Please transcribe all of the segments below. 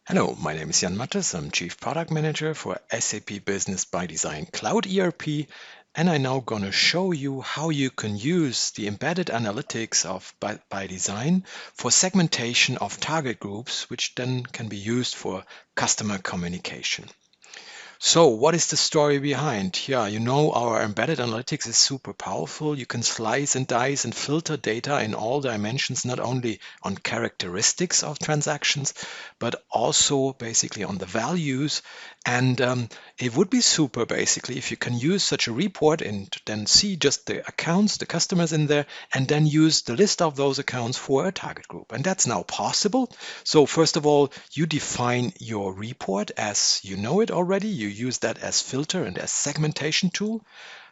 Hello, my name is Jan Mattes. I'm Chief Product Manager for SAP Business ByDesign Cloud ERP, and I'm now going to show you how you can use the embedded analytics of ByDesign for segmentation of target groups, which then can be used for customer communication. So what is the story behind? Yeah, you know our embedded analytics is super powerful. You can slice and dice and filter data in all dimensions, not only on characteristics of transactions, but also basically on the values. And it would be super basically if you can use such a report and then see just the accounts, the customers in there, and then use the list of those accounts for a target group. And that's now possible. So first of all, you define your report as you know it already. You use that as filter and as segmentation tool.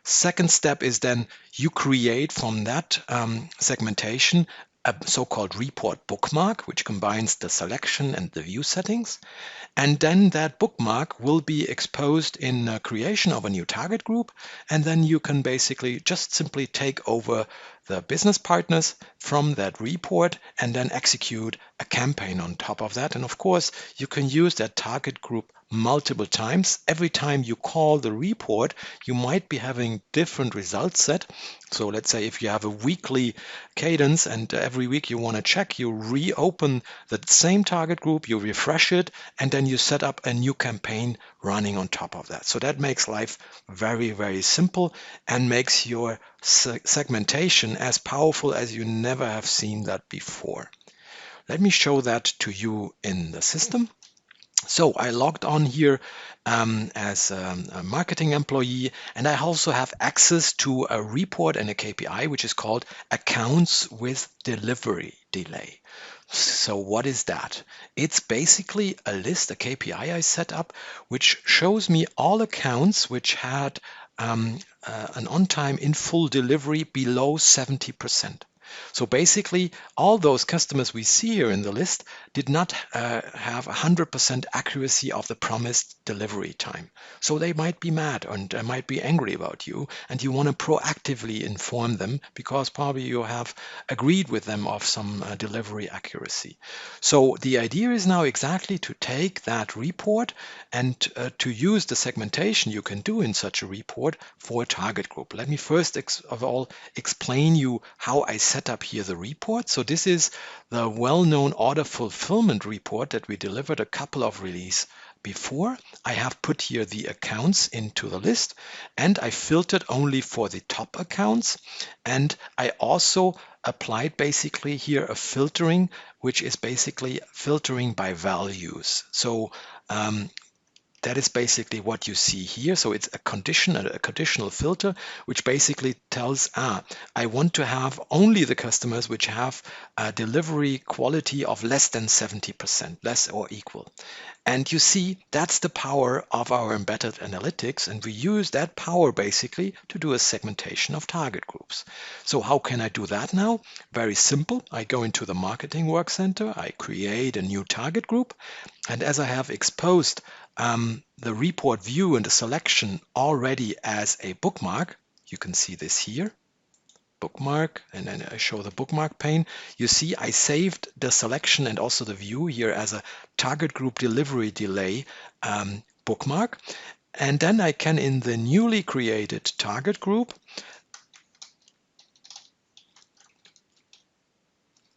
Second step is then you create from that segmentation a so-called report bookmark, which combines the selection and the view settings. And then that bookmark will be exposed in creation of a new target group. And then you can basically just simply take over the business partners from that report and then execute a campaign on top of that. And of course, you can use that target group multiple times. Every time you call the report, you might be having different results set. So let's say if you have a weekly cadence and every week you want to check, you reopen the same target group, you refresh it, and then you set up a new campaign running on top of that. So that makes life very, very simple and makes your segmentation as powerful as you never have seen that before. Let me show that to you in the system. So I logged on here as a marketing employee, and I also have access to a report and a KPI, which is called Accounts with Delivery Delay. So what is that? It's basically a list, a KPI I set up, which shows me all accounts which had an on-time in full delivery below 70%. So basically, all those customers we see here in the list did not have 100% accuracy of the promised delivery time. So they might be mad and might be angry about you, and you want to proactively inform them because probably you have agreed with them of some delivery accuracy. So the idea is now exactly to take that report and to use the segmentation you can do in such a report for a target group. Let me first of all explain you how I set up here the report. So this is the well-known order fulfillment report that we delivered a couple of releases before. I have put here the accounts into the list, and I filtered only for the top accounts, and I also applied basically here a filtering, which is basically filtering by values. So that is basically what you see here. So it's a conditional filter, which basically tells, I want to have only the customers which have a delivery quality of less than 70%, less or equal. And you see, that's the power of our embedded analytics. And we use that power basically to do a segmentation of target groups. So how can I do that now? Very simple. I go into the marketing work center. I create a new target group. And as I have exposed the report view and the selection already as a bookmark, you can see this here, bookmark, and then I show the bookmark pane. You see I saved the selection and also the view here as a target group delivery delay bookmark. And then I can, in the newly created target group,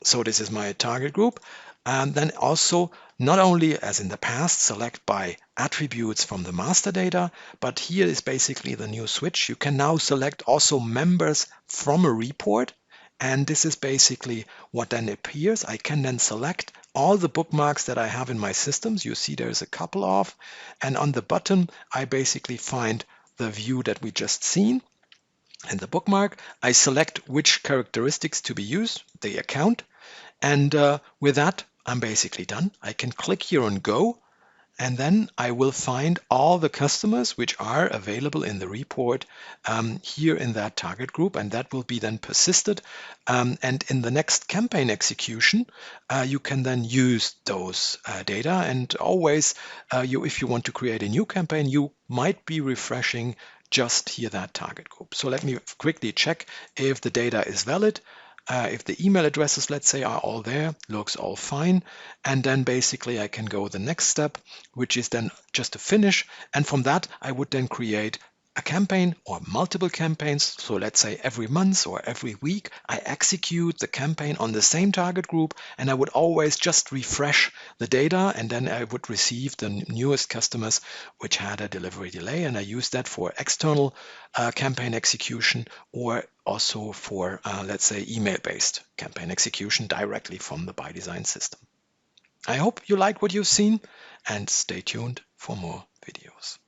so this is my target group, and then also not only as in the past select by attributes from the master data, but here is basically the new switch. You can now select also members from a report, and this is basically what then appears. I can then select all the bookmarks that I have in my systems. You see there's a couple of, and on the bottom I basically find the view that we just seen. And the bookmark, I select which characteristics to be used, the account, and with that I'm basically done. I can click here on Go, And then I will find all the customers which are available in the report here in that target group, and that will be then persisted. And in the next campaign execution, you can then use those data. And always, if you want to create a new campaign, you might be refreshing just here that target group. So let me quickly check if the data is valid. If the email addresses, let's say, are all there, looks all fine. And then basically I can go the next step, which is then just to finish. And from that, I would then create a campaign or multiple campaigns. So let's say every month or every week, I execute the campaign on the same target group, and I would always just refresh the data, and then I would receive the newest customers which had a delivery delay. And I use that for external campaign execution, or also for, let's say, email-based campaign execution directly from the ByDesign system. I hope you like what you've seen, and stay tuned for more videos.